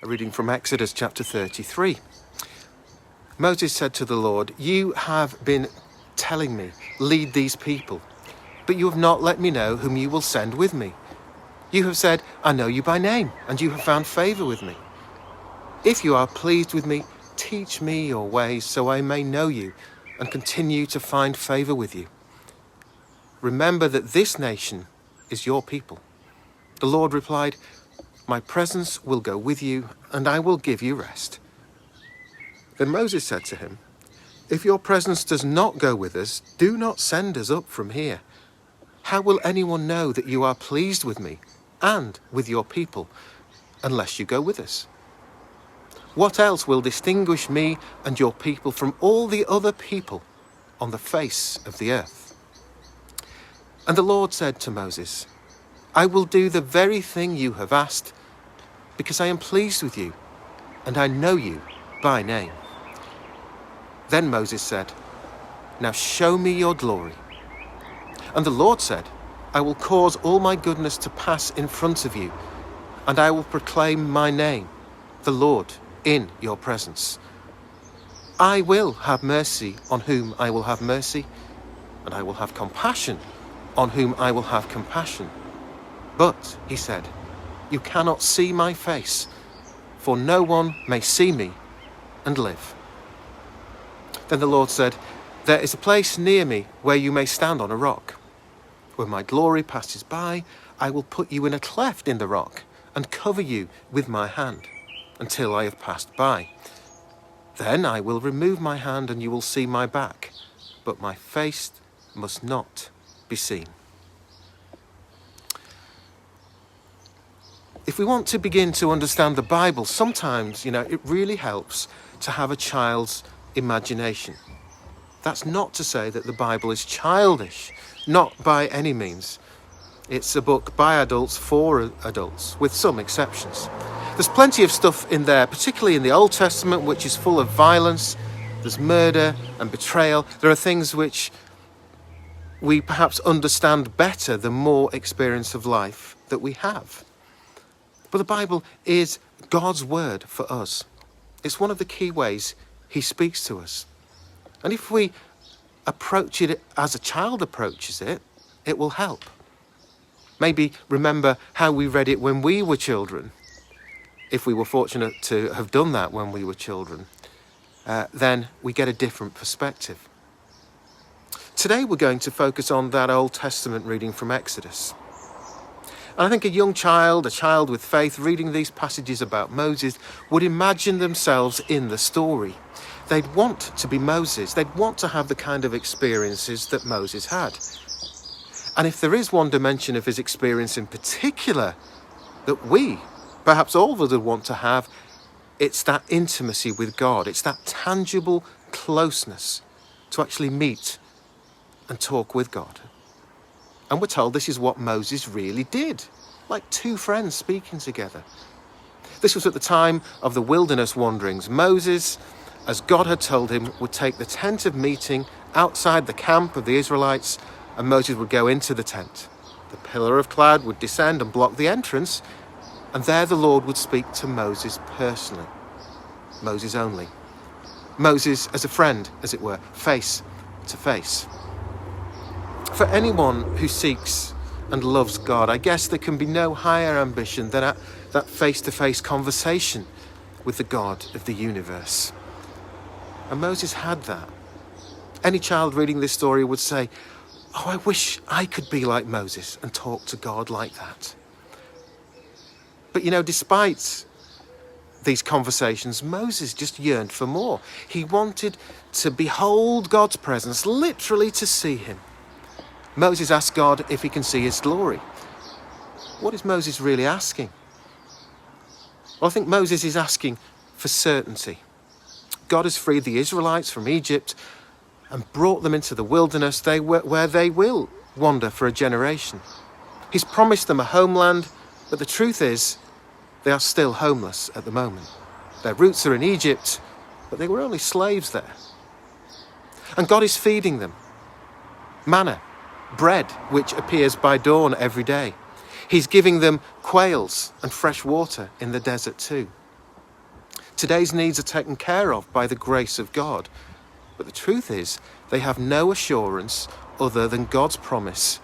A reading from Exodus chapter 33. Moses said to the Lord, "You have been telling me, lead these people, but you have not let me know whom you will send with me. You have said, I know you by name, and you have found favor with me. If you are pleased with me, teach me your ways so I may know you and continue to find favor with you. Remember that this nation is your people." The Lord replied, "My presence will go with you, and I will give you rest." Then Moses said to him, "If your presence does not go with us, do not send us up from here. How will anyone know that you are pleased with me and with your people unless you go with us? What else will distinguish me and your people from all the other people on the face of the earth?" And the Lord said to Moses, "I will do the very thing you have asked, because I am pleased with you, and I know you by name." Then Moses said, "Now show me your glory." And the Lord said, "I will cause all my goodness to pass in front of you, and I will proclaim my name, the Lord, in your presence. I will have mercy on whom I will have mercy, and I will have compassion on whom I will have compassion. But," he said, "you cannot see my face, for no one may see me and live." Then the Lord said, "There is a place near me where you may stand on a rock. When my glory passes by, I will put you in a cleft in the rock and cover you with my hand until I have passed by. Then I will remove my hand and you will see my back, but my face must not be seen." If we want to begin to understand the Bible, sometimes, it really helps to have a child's imagination. That's not to say that the Bible is childish, not by any means. It's a book by adults for adults, with some exceptions. There's plenty of stuff in there, particularly in the Old Testament, which is full of violence. There's murder and betrayal. There are things which we perhaps understand better the more experience of life that we have. But the Bible is God's word for us. It's one of the key ways he speaks to us. And if we approach it as a child approaches it, it will help. Maybe remember how we read it when we were children. If we were fortunate to have done that when we were children, then we get a different perspective. Today we're going to focus on that Old Testament reading from Exodus. And I think a young child, a child with faith, reading these passages about Moses would imagine themselves in the story. They'd want to be Moses. They'd want to have the kind of experiences that Moses had. And if there is one dimension of his experience in particular that we, perhaps all of us, would want to have, it's that intimacy with God. It's that tangible closeness to actually meet and talk with God. And we're told this is what Moses really did, like two friends speaking together. This was at the time of the wilderness wanderings. Moses, as God had told him, would take the tent of meeting outside the camp of the Israelites, and Moses would go into the tent. The pillar of cloud would descend and block the entrance, and there the Lord would speak to Moses personally. Moses only. Moses as a friend, as it were, face to face. For anyone who seeks and loves God, I guess there can be no higher ambition than that face-to-face conversation with the God of the universe. And Moses had that. Any child reading this story would say, "Oh, I wish I could be like Moses and talk to God like that." But despite these conversations, Moses just yearned for more. He wanted to behold God's presence, literally to see him. Moses asked God if he can see his glory. What is Moses really asking? Well, I think Moses is asking for certainty. God has freed the Israelites from Egypt and brought them into the wilderness where they will wander for a generation. He's promised them a homeland, but the truth is they are still homeless at the moment. Their roots are in Egypt, but they were only slaves there. And God is feeding them manna, bread which appears by dawn every day. He's giving them quails and fresh water in the desert too. Today's needs are taken care of by the grace of God. But the truth is, they have no assurance other than God's promise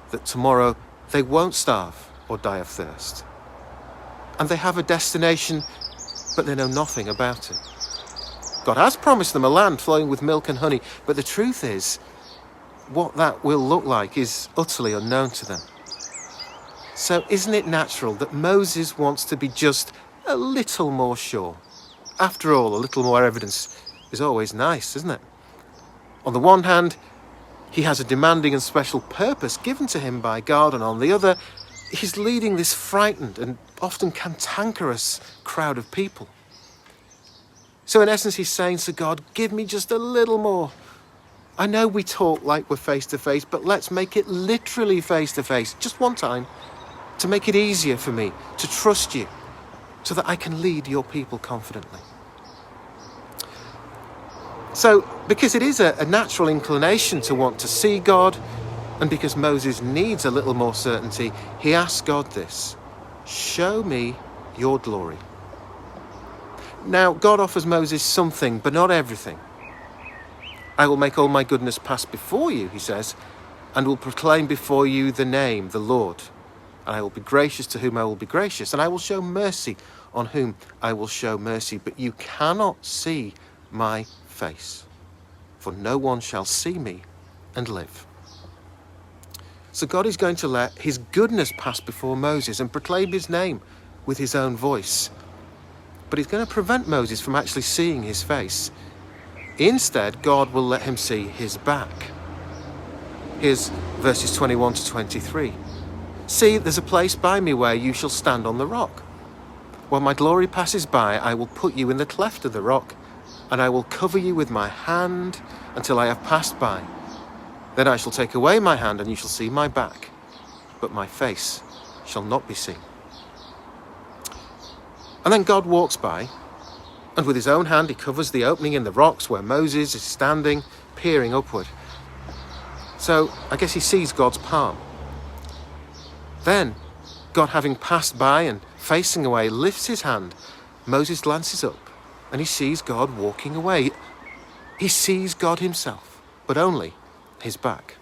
that tomorrow they won't starve or die of thirst. And they have a destination, but they know nothing about it. God has promised them a land flowing with milk and honey, but the truth is, what that will look like is utterly unknown to them. So isn't it natural that Moses wants to be just a little more sure? After all, a little more evidence is always nice, isn't it? On the one hand, he has a demanding and special purpose given to him by God, and on the other, he's leading this frightened and often cantankerous crowd of people. So in essence, he's saying to God, give me just a little more. I know we talk like we're face to face, but let's make it literally face to face, just one time, to make it easier for me to trust you, so that I can lead your people confidently. So, because it is a natural inclination to want to see God, and because Moses needs a little more certainty, he asks God this: show me your glory. Now, God offers Moses something, but not everything. I will make all my goodness pass before you, he says, and will proclaim before you the name, the Lord. And I will be gracious to whom I will be gracious, and I will show mercy on whom I will show mercy. But you cannot see my face, for no one shall see me and live. So God is going to let his goodness pass before Moses and proclaim his name with his own voice. But he's going to prevent Moses from actually seeing his face. Instead, God will let him see his back. Here's verses 21 to 23. See, there's a place by me where you shall stand on the rock. When my glory passes by, I will put you in the cleft of the rock, and I will cover you with my hand until I have passed by. Then I shall take away my hand, and you shall see my back, but my face shall not be seen. And then God walks by, and with his own hand he covers the opening in the rocks where Moses is standing, peering upward. So I guess he sees God's palm. Then, God, having passed by and facing away, lifts his hand. Moses glances up, and he sees God walking away. He sees God himself, but only his back.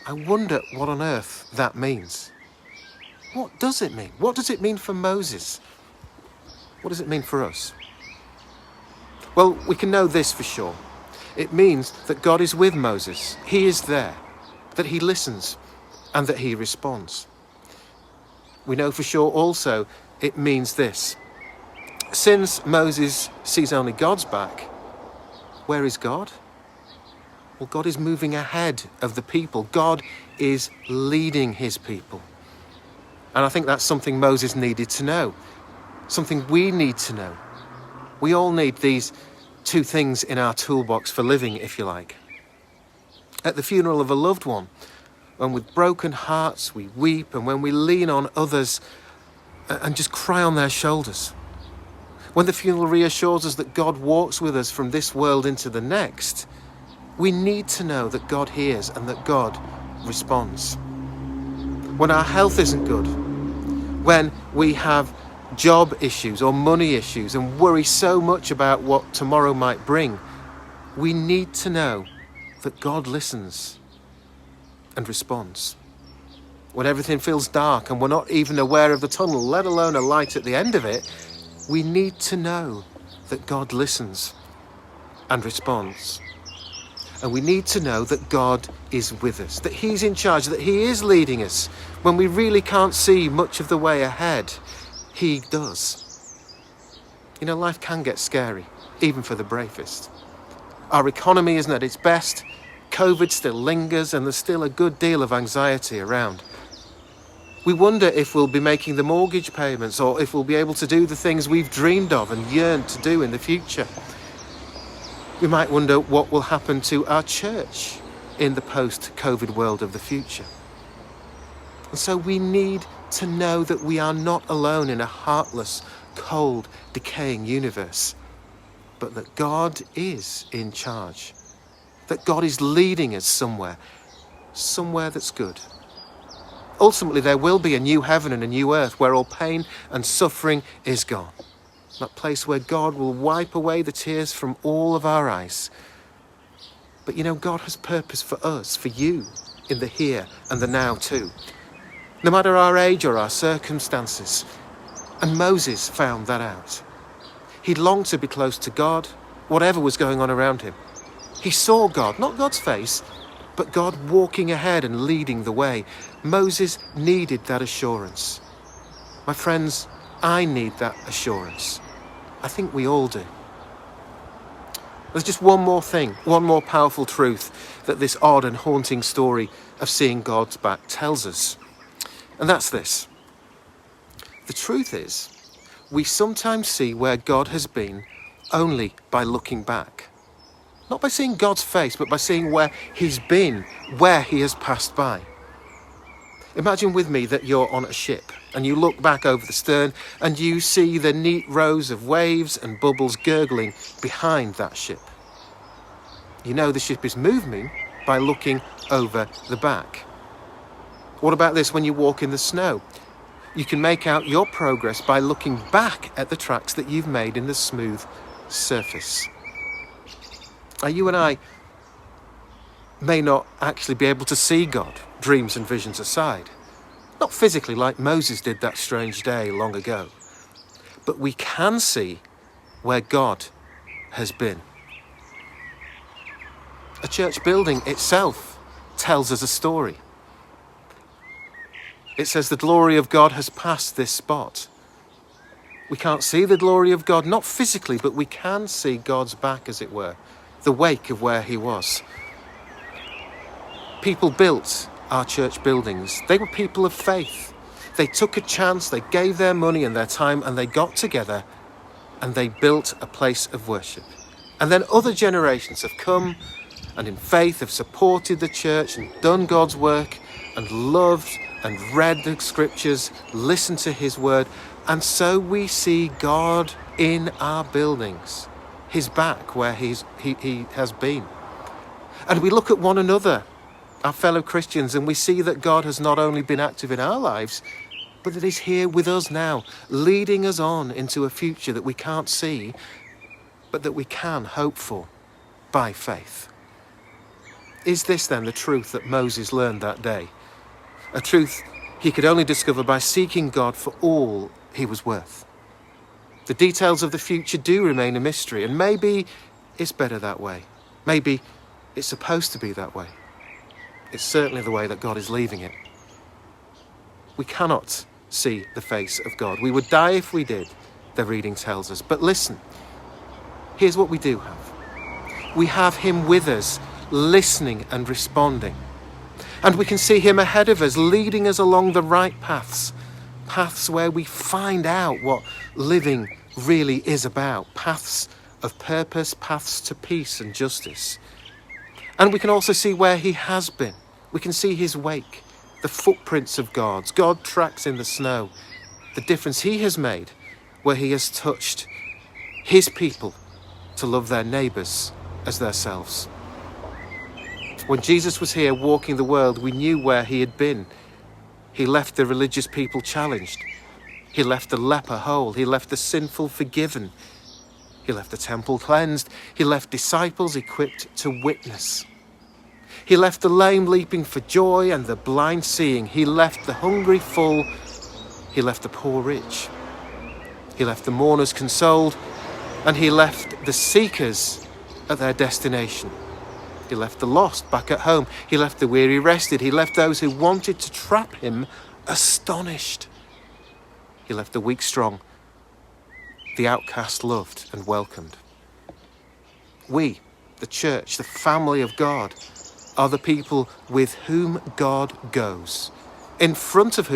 I wonder what on earth that means. What does it mean? What does it mean for Moses? What does it mean for us? Well, we can know this for sure. It means that God is with Moses. He is there, that he listens, and that he responds. We know for sure also it means this: since Moses sees only God's back, where is God? Well, God is moving ahead of the people. God is leading his people. And I think that's something Moses needed to know, something we need to know. We all need these two things in our toolbox for living, if you like. At the funeral of a loved one, when with broken hearts we weep, and when we lean on others and just cry on their shoulders. When the funeral reassures us that God walks with us from this world into the next, we need to know that God hears and that God responds. When our health isn't good, when we have job issues or money issues and worry so much about what tomorrow might bring, we need to know that God listens and responds. When everything feels dark and we're not even aware of the tunnel, let alone a light at the end of it, we need to know that God listens and responds. And we need to know that God is with us, that he's in charge, that he is leading us. When we really can't see much of the way ahead, he does. You know, life can get scary, even for the bravest. Our economy isn't at its best. COVID still lingers, and there's still a good deal of anxiety around. We wonder if we'll be making the mortgage payments, or if we'll be able to do the things we've dreamed of and yearned to do in the future. We might wonder what will happen to our church in the post-COVID world of the future. And so we need to know that we are not alone in a heartless, cold, decaying universe, but that God is in charge, that God is leading us somewhere that's good. Ultimately, there will be a new heaven and a new earth where all pain and suffering is gone. that place where God will wipe away the tears from all of our eyes. But God has purpose for us, for you, in the here and the now too. No matter our age or our circumstances. And Moses found that out. He longed to be close to God, whatever was going on around him. He saw God, not God's face, but God walking ahead and leading the way. Moses needed that assurance. My friends, I need that assurance. I think we all do. There's just one more thing, one more powerful truth that this odd and haunting story of seeing God's back tells us. And that's this. The truth is, we sometimes see where God has been only by looking back. Not by seeing God's face, but by seeing where he's been, where he has passed by. Imagine with me that you're on a ship and you look back over the stern and you see the neat rows of waves and bubbles gurgling behind that ship. You know the ship is moving by looking over the back. What about this when you walk in the snow? You can make out your progress by looking back at the tracks that you've made in the smooth surface. Now, you and I may not actually be able to see God, dreams and visions aside. Not physically like Moses did that strange day long ago. But we can see where God has been. A church building itself tells us a story. It says the glory of God has passed this spot. We can't see the glory of God, not physically, but we can see God's back, as it were, the wake of where he was. People built our church buildings. They were people of faith. They took a chance, they gave their money and their time, and they got together and they built a place of worship. And then other generations have come and in faith have supported the church and done God's work and loved and read the scriptures, listened to his word. And so we see God in our buildings, his back where he has been. And we look at one another, our fellow Christians, and we see that God has not only been active in our lives, but that he's here with us now, leading us on into a future that we can't see, but that we can hope for by faith. Is this then the truth that Moses learned that day? A truth he could only discover by seeking God for all he was worth. The details of the future do remain a mystery, and maybe it's better that way. Maybe it's supposed to be that way. It's certainly the way that God is leaving it. We cannot see the face of God. We would die if we did, the reading tells us. But listen, here's what we do have. We have him with us, listening and responding. And we can see him ahead of us, leading us along the right paths. Paths where we find out what living really is about. Paths of purpose, paths to peace and justice. And we can also see where he has been. We can see his wake, the footprints of God tracks in the snow, the difference he has made where he has touched his people to love their neighbours as themselves. When Jesus was here walking the world, we knew where he had been. He left the religious people challenged. He left the leper whole. He left the sinful forgiven. He left the temple cleansed. He left disciples equipped to witness. He left the lame leaping for joy and the blind seeing. He left the hungry full. He left the poor rich. He left the mourners consoled. And he left the seekers at their destination. He left the lost back at home. He left the weary rested. He left those who wanted to trap him astonished. He left the weak strong, the outcast loved and welcomed. We, the church, the family of God, are the people with whom God goes, in front of whom